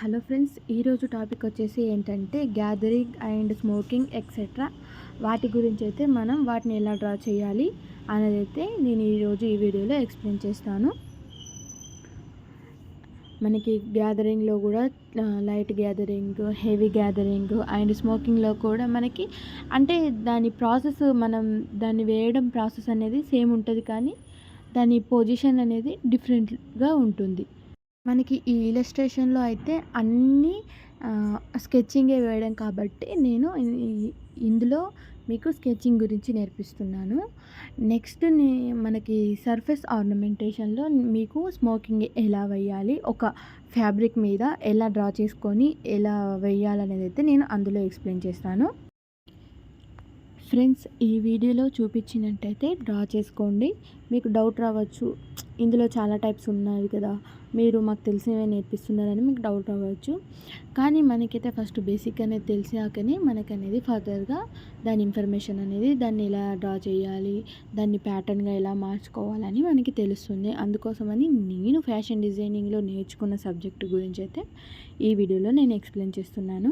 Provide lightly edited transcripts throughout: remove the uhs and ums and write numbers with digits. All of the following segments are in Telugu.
హలో ఫ్రెండ్స్, ఈరోజు టాపిక్ వచ్చేసి ఏంటంటే గ్యాదరింగ్ అండ్ స్మోకింగ్ ఎక్సెట్రా వాటి గురించి అయితే మనం వాటిని ఎలా డ్రా చేయాలి అనేది అయితే నేను ఈరోజు ఈ వీడియోలో ఎక్స్ప్లెయిన్ చేస్తాను. మనకి గ్యాదరింగ్లో కూడా light gathering, heavy gathering and స్మోకింగ్లో కూడా మనకి అంటే దాని ప్రాసెస్ మనం దాన్ని వేయడం ప్రాసెస్ అనేది సేమ్ ఉంటుంది, కానీ దాని పొజిషన్ అనేది డిఫరెంట్గా ఉంటుంది. మనకి ఈ ఇలస్ట్రేషన్‌లో అయితే అన్నీ స్కెచింగే వేయడం కాబట్టి నేను ఇందులో మీకు స్కెచింగ్ గురించి నేర్పిస్తున్నాను. నెక్స్ట్ మనకి సర్ఫేస్ ఆర్నమెంటేషన్‌లో మీకు స్మోకింగ్ ఎలా వేయాలి, ఒక ఫ్యాబ్రిక్ మీద ఎలా డ్రా చేసుకొని ఎలా వేయాలనేదైతే నేను అందులో ఎక్స్‌ప్లెయిన్ చేస్తాను. ఫ్రెండ్స్, ఈ వీడియోలో చూపించినట్టయితే డ్రా చేసుకోండి. మీకు డౌట్ రావచ్చు, ఇందులో చాలా టైప్స్ ఉన్నాయి కదా, మీరు మాకు తెలిసినవే నేర్పిస్తున్నారని మీకు డౌట్ రావచ్చు. కానీ మనకైతే ఫస్ట్ బేసిక్ అనేది తెలిసాకనే మనకనేది ఫర్దర్గా దాని ఇన్ఫర్మేషన్ అనేది దాన్ని ఎలా డ్రా చేయాలి, దాన్ని ప్యాటర్న్గా ఎలా మార్చుకోవాలని మనకి తెలుస్తుంది. అందుకోసమని నేను ఫ్యాషన్ డిజైనింగ్లో నేర్చుకున్న సబ్జెక్టు గురించి అయితే ఈ వీడియోలో నేను ఎక్స్ప్లెయిన్ చేస్తున్నాను.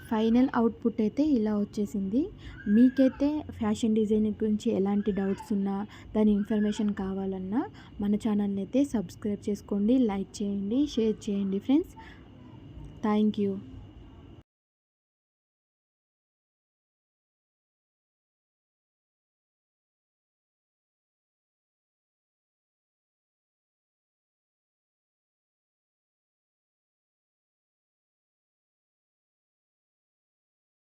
ఫైనల్ అవుట్పుట్ అయితే ఇలా వచ్చేసింది. మీకైతే ఫ్యాషన్ డిజైనింగ్ గురించి ఎలాంటి డౌట్స్ ఉన్నా, దాని ఇన్ఫర్మేషన్ కావాలన్నా మన ఛానల్ని అయితే సబ్స్క్రైబ్ చేసుకోండి, లైక్ చేయండి, షేర్ చేయండి ఫ్రెండ్స్. Thank you.